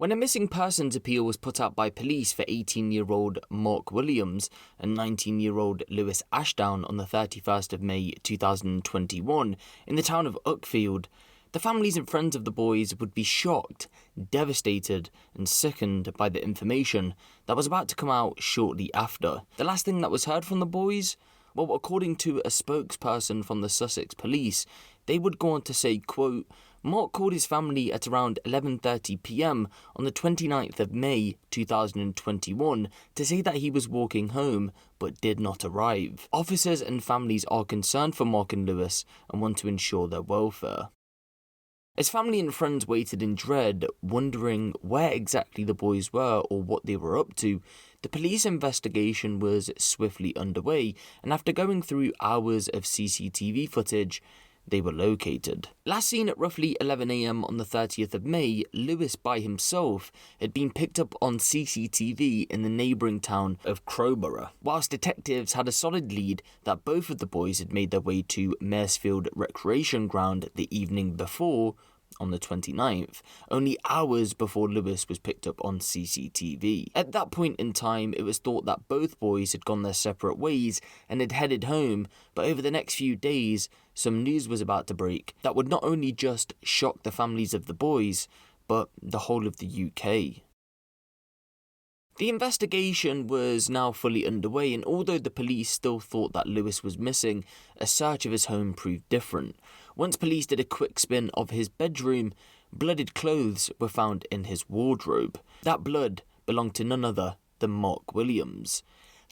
When a missing persons appeal was put out by police for 18-year-old Mark Williams and 19-year-old Lewis Ashdown on the 31st of May 2021 in the town of Uckfield, the families and friends of the boys would be shocked, devastated and sickened by the information that was about to come out shortly after. The last thing that was heard from the boys? Well, according to a spokesperson from the Sussex Police, they would go on to say, quote, Mark called his family at around 11:30 p.m. on the 29th of May 2021 to say that he was walking home but did not arrive. Officers and families are concerned for Mark and Lewis and want to ensure their welfare. As family and friends waited in dread, wondering where exactly the boys were or what they were up to, the police investigation was swiftly underway, and after going through hours of CCTV footage, they were located. Last seen at roughly 11 a.m. on the 30th of May, Lewis by himself had been picked up on CCTV in the neighbouring town of Crowborough, whilst detectives had a solid lead that both of the boys had made their way to Maresfield Recreation Ground the evening before, on the 29th, only hours before Lewis was picked up on CCTV. At that point in time, it was thought that both boys had gone their separate ways and had headed home, but over the next few days, some news was about to break that would not only just shock the families of the boys, but the whole of the UK. The investigation was now fully underway, and although the police still thought that Lewis was missing, a search of his home proved different. Once police did a quick spin of his bedroom, blooded clothes were found in his wardrobe. That blood belonged to none other than Mark Williams.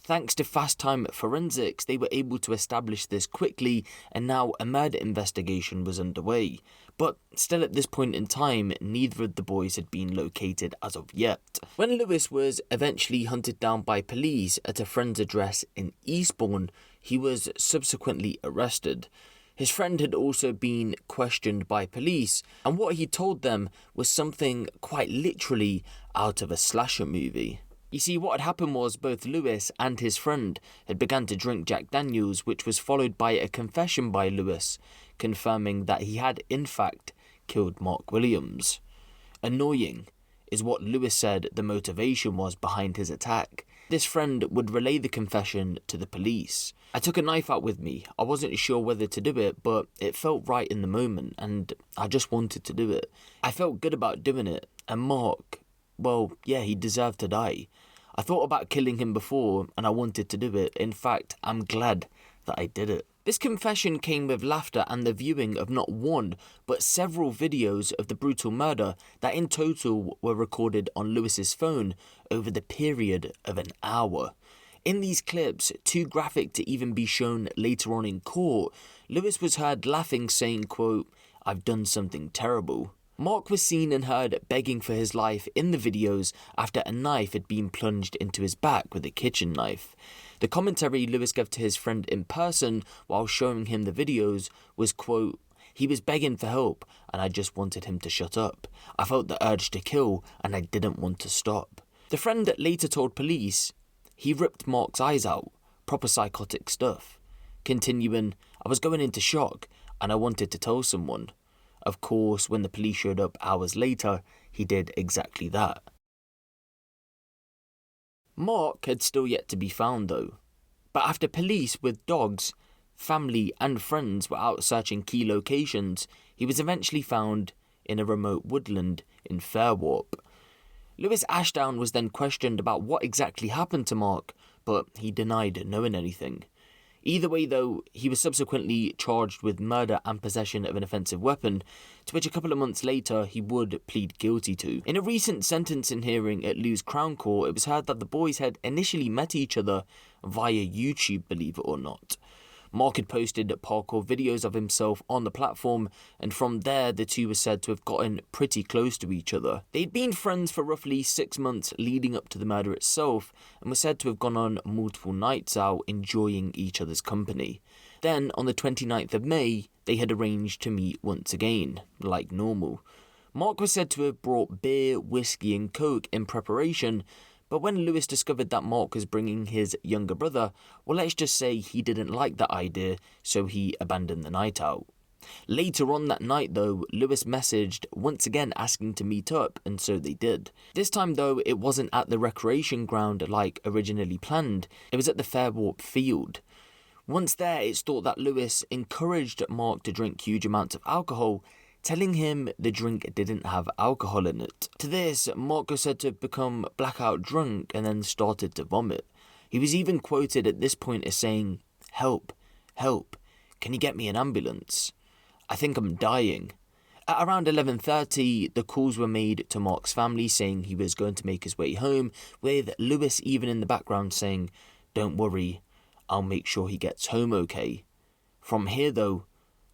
Thanks to fast-time forensics, they were able to establish this quickly, and now a murder investigation was underway. But still at this point in time, neither of the boys had been located as of yet. When Lewis was eventually hunted down by police at a friend's address in Eastbourne, he was subsequently arrested. His friend had also been questioned by police, and what he told them was something quite literally out of a slasher movie. You see, what had happened was both Lewis and his friend had begun to drink Jack Daniels, which was followed by a confession by Lewis, confirming that he had in fact killed Mark Williams. Annoying is what Lewis said the motivation was behind his attack. This friend would relay the confession to the police. I took a knife out with me. I wasn't sure whether to do it, but it felt right in the moment, and I just wanted to do it. I felt good about doing it, and Mark, well, yeah, he deserved to die. I thought about killing him before, and I wanted to do it. In fact, I'm glad that I did it. This confession came with laughter and the viewing of not one, but several videos of the brutal murder that in total were recorded on Lewis's phone over the period of an hour. In these clips, too graphic to even be shown later on in court, Lewis was heard laughing, saying, quote, "I've done something terrible." Mark was seen and heard begging for his life in the videos after a knife had been plunged into his back with a kitchen knife. The commentary Lewis gave to his friend in person while showing him the videos was, quote, "He was begging for help and I just wanted him to shut up. I felt the urge to kill and I didn't want to stop." The friend later told police, "He ripped Mark's eyes out, proper psychotic stuff." Continuing, "I was going into shock and I wanted to tell someone." Of course, when the police showed up hours later, he did exactly that. Mark had still yet to be found though. But after police with dogs, family and friends were out searching key locations, he was eventually found in a remote woodland in Fairwarp. Lewis Ashdown was then questioned about what exactly happened to Mark, but he denied knowing anything. Either way though, he was subsequently charged with murder and possession of an offensive weapon, to which a couple of months later he would plead guilty to. In a recent sentencing hearing at Lewes Crown Court, it was heard that the boys had initially met each other via YouTube, believe it or not. Mark had posted parkour videos of himself on the platform, and from there the two were said to have gotten pretty close to each other. They'd been friends for roughly 6 months leading up to the murder itself, and were said to have gone on multiple nights out enjoying each other's company. Then, on the 29th of May, they had arranged to meet once again, like normal. Mark was said to have brought beer, whiskey and coke in preparation, but when Lewis discovered that Mark was bringing his younger brother, well, let's just say he didn't like that idea, so he abandoned the night out. Later on that night though, Lewis messaged once again asking to meet up, and so they did. This time though, it wasn't at the recreation ground like originally planned, it was at the Fairwarp field. Once there, it's thought that Lewis encouraged Mark to drink huge amounts of alcohol, telling him the drink didn't have alcohol in it. To this, Mark was said to have become blackout drunk and then started to vomit. He was even quoted at this point as saying, "Help, help, can you get me an ambulance? I think I'm dying." At around 11:30, the calls were made to Mark's family saying he was going to make his way home, with Lewis even in the background saying, "Don't worry, I'll make sure he gets home okay." From here though,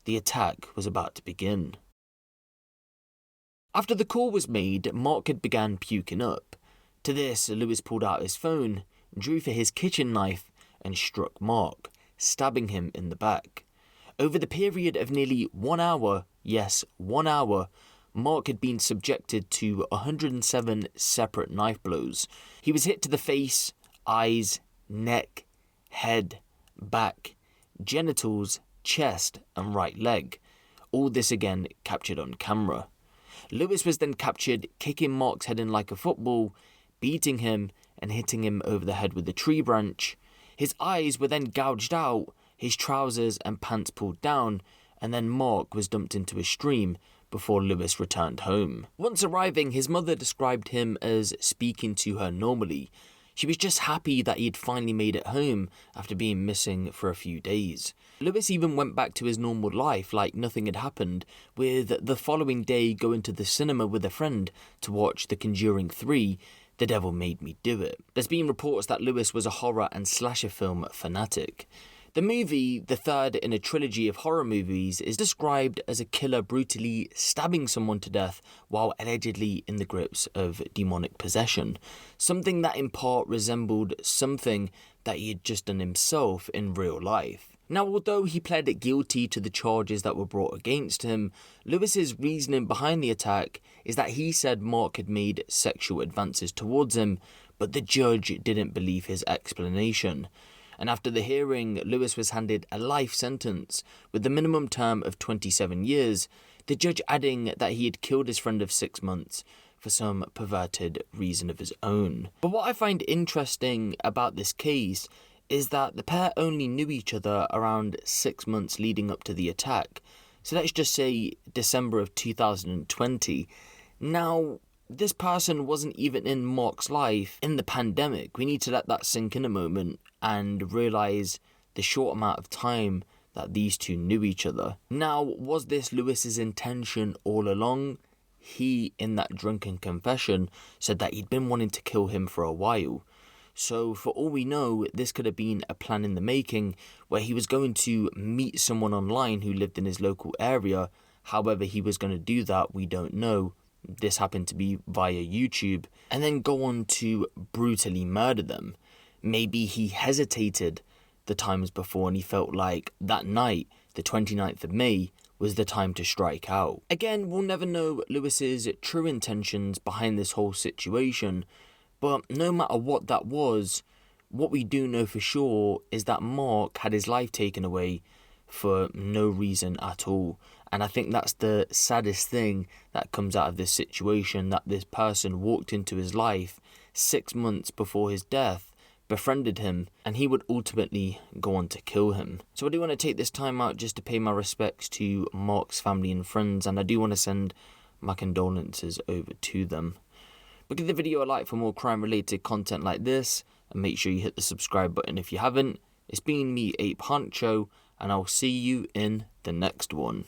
the attack was about to begin. After the call was made, Mark had began puking up. To this, Lewis pulled out his phone, drew for his kitchen knife, and struck Mark, stabbing him in the back. Over the period of nearly 1 hour, yes, 1 hour, Mark had been subjected to 107 separate knife blows. He was hit to the face, eyes, neck, head, back, genitals, chest, and right leg. All this again captured on camera. Lewis was then captured kicking Mark's head in like a football, beating him and hitting him over the head with a tree branch. His eyes were then gouged out, his trousers and pants pulled down, and then Mark was dumped into a stream before Lewis returned home. Once arriving, his mother described him as speaking to her normally. She was just happy that he had finally made it home after being missing for a few days. Lewis even went back to his normal life like nothing had happened, with the following day going to the cinema with a friend to watch The Conjuring 3, The Devil Made Me Do It. There's been reports that Lewis was a horror and slasher film fanatic. The movie, the third in a trilogy of horror movies, is described as a killer brutally stabbing someone to death while allegedly in the grips of demonic possession, something that in part resembled something that he had just done himself in real life. Now, although he pled guilty to the charges that were brought against him, Lewis's reasoning behind the attack is that he said Mark had made sexual advances towards him, but the judge didn't believe his explanation. And after the hearing, Lewis was handed a life sentence with the minimum term of 27 years, the judge adding that he had killed his friend of 6 months for some perverted reason of his own. But what I find interesting about this case is that the pair only knew each other around 6 months leading up to the attack. So let's just say December of 2020. Now, this person wasn't even in Mark's life in the pandemic. We need to let that sink in a moment and realise the short amount of time that these two knew each other. Now, was this Lewis's intention all along? He, in that drunken confession, said that he'd been wanting to kill him for a while. So for all we know, this could have been a plan in the making where he was going to meet someone online who lived in his local area. However he was going to do that, we don't know. This happened to be via YouTube, and then go on to brutally murder them. Maybe he hesitated the times before and he felt like that night, the 29th of May, was the time to strike out. Again, we'll never know Lewis's true intentions behind this whole situation, but no matter what that was, what we do know for sure is that Mark had his life taken away for no reason at all. And I think that's the saddest thing that comes out of this situation, that this person walked into his life 6 months before his death, befriended him, and he would ultimately go on to kill him. So I do want to take this time out just to pay my respects to Mark's family and friends, and I do want to send my condolences over to them. But give the video a like for more crime related content like this, and make sure you hit the subscribe button if you haven't. It's been me, Huncho, and I'll see you in the next one.